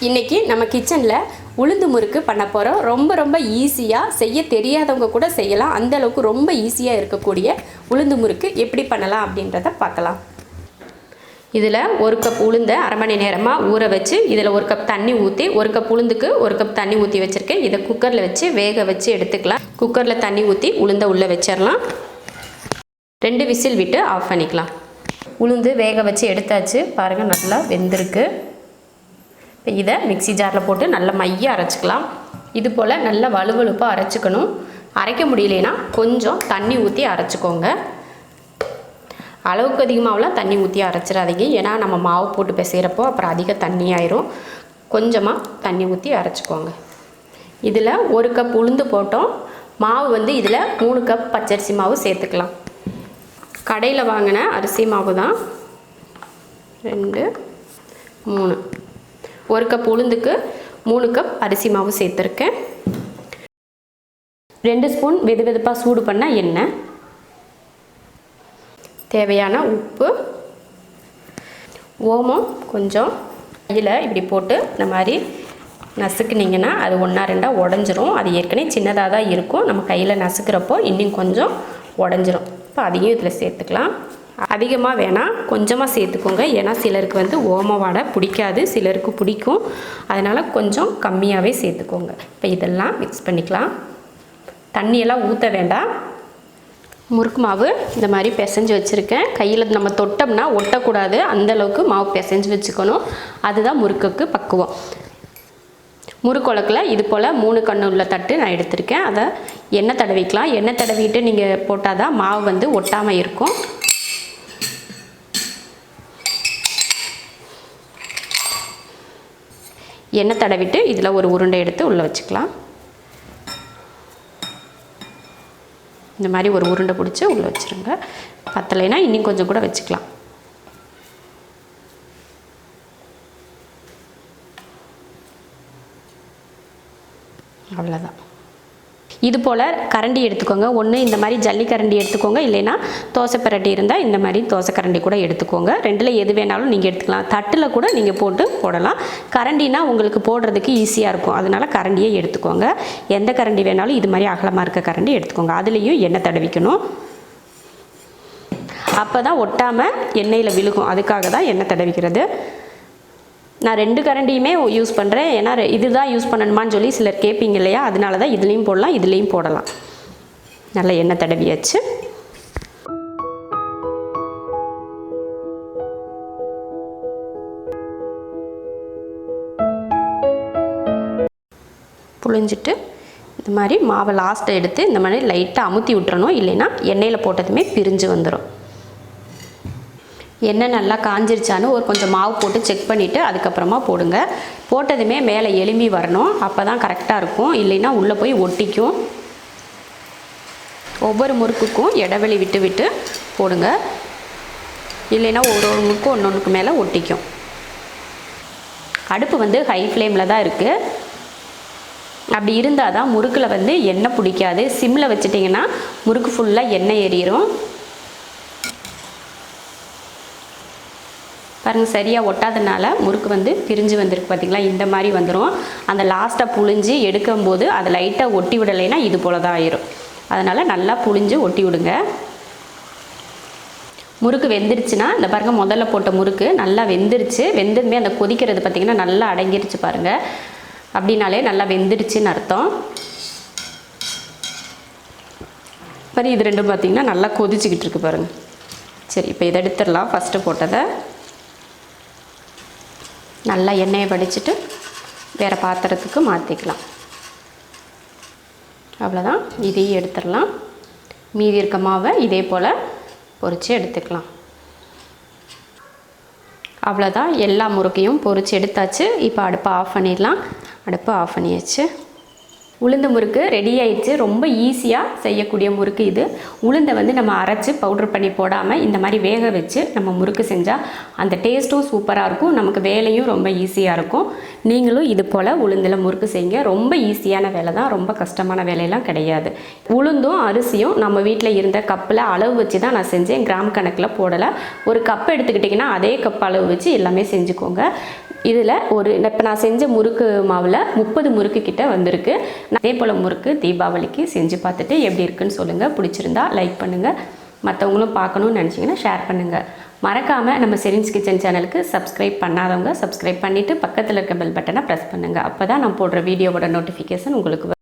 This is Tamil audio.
இன்றைக்கி நம்ம கிச்சனில் உளுந்து முறுக்கு பண்ண போகிறோம். ரொம்ப ஈஸியாக செய்ய தெரியாதவங்க கூட செய்யலாம். அந்தளவுக்கு ரொம்ப ஈஸியாக இருக்கக்கூடிய உளுந்து முறுக்கு எப்படி பண்ணலாம் அப்படின்றத பார்க்கலாம். இதில் 1 கப் உளுந்தை அரை மணி நேரமாக ஊற வச்சு இதில் 1 கப் தண்ணி ஊற்றி 1 கப் உளுந்துக்கு 1 கப் தண்ணி ஊற்றி வச்சுருக்கேன். இதை குக்கரில் வச்சு வேக வச்சு எடுத்துக்கலாம். குக்கரில் தண்ணி ஊற்றி உளுந்தை உள்ளே வச்சிடலாம். 2 விசில் விட்டு ஆஃப் பண்ணிக்கலாம். உளுந்து வேக வச்சு எடுத்தாச்சு. பாருங்கள், நல்லா வெந்திருக்கு. இப்போ இதை மிக்ஸி ஜாரில் போட்டு நல்லா மையாக அரைச்சிக்கலாம். இது போல் நல்லா வலுவலுப்பாக அரைச்சிக்கணும். அரைக்க முடியலைன்னா கொஞ்சம் தண்ணி ஊற்றி அரைச்சிக்கோங்க. அளவுக்கு அதிகமாகலாம் தண்ணி ஊற்றி அரைச்சிடாதீங்க. ஏன்னா நம்ம மாவு போட்டு பிசைகிறப்போ அப்புறம் அதிக தண்ணி ஆயிரும். கொஞ்சமாக தண்ணி ஊற்றி அரைச்சிக்கோங்க. இதில் 1 கப் உளுந்து போட்டோம். மாவு வந்து இதில் 3 கப் பச்சரிசி மாவு சேர்த்துக்கலாம். கடையில் வாங்கின அரிசி மாவு தான். 2 3 1 கப் உளுந்துக்கு 3 கப் அரிசி மாவு சேர்த்துருக்கேன். 2 ஸ்பூன் வெதுவெதுப்பாக சூடு பண்ண எண்ணெய், தேவையான உப்பு, ஓமம் கொஞ்சம். கையில் இப்படி போட்டு இந்த மாதிரி நசுக்குனிங்கன்னா அது 1-2 உடஞ்சிரும். அது ஏற்கனவே சின்னதாக தான் இருக்கும். நம்ம கையில் நசுக்கிறப்போ இன்னும் கொஞ்சம் உடஞ்சிரும். இப்போ அதையும் இதில் சேர்த்துக்கலாம். அதிகமாக வேணாம், கொஞ்சமாக சேர்த்துக்கோங்க. ஏன்னா சிலருக்கு வந்து ஓம வாடை பிடிக்காது, சிலருக்கு பிடிக்கும். அதனால் கொஞ்சம் கம்மியாகவே சேர்த்துக்கோங்க. இப்போ இதெல்லாம் மிக்ஸ் பண்ணிக்கலாம். தண்ணியெல்லாம் ஊற்ற வேண்டாம். முறுக்கு மாவு இந்த மாதிரி பிசைஞ்சு வச்சுருக்கேன். கையில் நம்ம தொட்டோம்னா ஒட்டக்கூடாது, அந்தளவுக்கு மாவு பிசைஞ்சு வச்சுக்கணும். அதுதான் முறுக்குக்கு பக்குவம். முறுக்குழக்கில் இது போல் 3 கண்ணு உள்ள தட்டு நான் எடுத்திருக்கேன். அதை எண்ணெய் தடவிக்கலாம். எண்ணெய் தடவிட்டு நீங்கள் போட்டால் தான் மாவு வந்து ஒட்டாமல் இருக்கும். எண்ணெய் தடவிட்டு இதில் ஒரு உருண்டை எடுத்து உள்ளே வச்சுக்கலாம். இந்த மாதிரி ஒரு உருண்டை பிடிச்சி உள்ளே வச்சுருங்க. பத்தலைன்னா இன்னும் கொஞ்சம் கூட வச்சுக்கலாம். அவ்வளோதான். இது போல் கரண்டி எடுத்துக்கோங்க. ஒன்று இந்த மாதிரி ஜல்லி கரண்டி எடுத்துக்கோங்க, இல்லைன்னா தோசை பரண்டி இருந்தால் இந்த மாதிரி தோசை கரண்டி கூட எடுத்துக்கோங்க. 2ல் எது வேணாலும் நீங்கள் எடுத்துக்கலாம். தட்டில் கூட நீங்கள் போட்டு போடலாம். கரண்டினா உங்களுக்கு போடுறதுக்கு ஈஸியாக இருக்கும். அதனால் கரண்டியே எடுத்துக்கோங்க. எந்த கரண்டி வேணாலும் இது மாதிரி அகலமாக இருக்க கரண்டி எடுத்துக்கோங்க. அதுலேயும் எண்ணெய் தடவிக்கணும். அப்போ தான் ஒட்டாமல் எண்ணெயில் விழுகும். அதுக்காக தான் எண்ணெய் தடவிக்கிறது. நான் 2 கரண்டியுமே யூஸ் பண்ணுறேன். ஏன்னா இதுதான் யூஸ் பண்ணணுமான்னு சொல்லி சிலர் கேட்பீங்க இல்லையா, அதனால தான் இதுலேயும் போடலாம், இதுலேயும் போடலாம். நல்லா எண்ணெய் தடவியாச்சு. புழிஞ்சிட்டு இந்த மாதிரி மாவை லாஸ்ட்டை எடுத்து இந்த மாதிரி லைட்டாக அமுத்தி விட்டுறணும். இல்லைன்னா எண்ணெயில் போட்டதுமே பிரிஞ்சு வந்துடும். எண்ணெய் நல்லா காஞ்சிருச்சான்னு ஒரு கொஞ்சம் மாவு போட்டு செக் பண்ணிவிட்டு அதுக்கப்புறமா போடுங்க. போட்டதுமே மேலே எலும்பி வரணும். அப்போ தான் கரெக்டாக இருக்கும். இல்லைன்னா உள்ளே போய் ஒட்டிக்கும். ஒவ்வொரு முறுக்குக்கும் இடைவெளி விட்டு விட்டு போடுங்க. இல்லைன்னா ஒரு முறுக்கும் ஒன்றொன்றுக்கு மேலே ஒட்டிக்கும். அடுப்பு வந்து ஹை ஃப்ளேமில் தான் இருக்குது. அப்படி இருந்தால் தான் முறுக்கில் வந்து எண்ணெய் பிடிக்காது. சிம்மில் வச்சிட்டிங்கன்னா முறுக்கு ஃபுல்லாக எண்ணெய் ஏறிடும். பாருங்கள், சரியாக ஒட்டாதனால முறுக்கு வந்து பிரிஞ்சு வந்திருக்கு. பார்த்திங்களா, இந்த மாதிரி வந்துடும். அந்த லாஸ்ட்டாக புழிஞ்சு எடுக்கும்போது அதை லைட்டாக ஒட்டி விடலைன்னா இது போல் தான் ஆயிரும். அதனால் நல்லா புழிஞ்சு ஒட்டி விடுங்க. முறுக்கு வெந்துருச்சுன்னா இந்த பாருங்கள், முதல்ல போட்ட முறுக்கு நல்லா வெந்துருச்சு. வெந்ததுமே அந்த கொதிக்கிறது பார்த்திங்கன்னா நல்லா அடங்கிருச்சு. பாருங்கள், அப்படின்னாலே நல்லா வெந்துருச்சுன்னு அர்த்தம். பாரு, இது ரெண்டும் பார்த்திங்கன்னா நல்லா கொதிச்சுக்கிட்டு இருக்கு பாருங்கள். சரி, இப்போ இதை எடுத்துடலாம். ஃபஸ்ட்டு போட்டதை நல்லா எண்ணெயை வடிச்சிட்டு வேறு பாத்திரத்துக்கு மாற்றிக்கலாம். அவ்வளோதான். இதையும் எடுத்துடலாம். மீதி இருக்க மாவை இதே போல் பொரித்து எடுத்துக்கலாம். அவ்வளோதான். எல்லா முறுக்கையும் பொரித்து எடுத்தாச்சு. இப்போ அடுப்பை ஆஃப் பண்ணிடலாம். அடுப்பை ஆஃப் பண்ணியாச்சு. உளுந்து முறுக்கு ரெடி ஆயிடுச்சு. ரொம்ப ஈஸியாக செய்யக்கூடிய முறுக்கு இது. உளுந்தை வந்து நம்ம அரைச்சி பவுட்ரு பண்ணி போடாமல் இந்த மாதிரி வேக வச்சு நம்ம முறுக்கு செஞ்சால் அந்த டேஸ்ட்டும் சூப்பராக இருக்கும். நமக்கு வேலையும் ரொம்ப ஈஸியாக இருக்கும். நீங்களும் இது போல் உளுந்தில் முறுக்கு செய்யுங்க. ரொம்ப ஈஸியான வேலை தான், ரொம்ப கஷ்டமான வேலையெல்லாம் கிடையாது. உளுந்தும் அரிசியும் நம்ம வீட்டில் இருந்த கப்பில் அளவு வச்சு தான் நான் செஞ்சேன். கிராம் கணக்கில் போடலை. ஒரு கப் எடுத்துக்கிட்டிங்கன்னா அதே கப் அளவு வச்சு எல்லாமே செஞ்சுக்கோங்க. இதில் இப்போ நான் செஞ்ச முறுக்கு மாவில் 30 முறுக்கு கிட்ட வந்திருக்கு. அதே போல் முறுக்கு தீபாவளிக்கு செஞ்சு பார்த்துட்டு எப்படி இருக்குன்னு சொல்லுங்கள். பிடிச்சிருந்தா லைக் பண்ணுங்கள். மற்றவங்களும் பார்க்கணுன்னு நினச்சிங்கன்னா ஷேர் பண்ணுங்கள். மறக்காமல் நம்ம செரின்ஸ் கிச்சன் சேனலுக்கு சப்ஸ்கிரைப் பண்ணாதவங்க சப்ஸ்கிரைப் பண்ணிவிட்டு பக்கத்தில் இருக்க பெல் பட்டனை ப்ரெஸ் பண்ணுங்கள். அப்போ தான் நான் போடுற வீடியோவோட நோட்டிஃபிகேஷன் உங்களுக்கு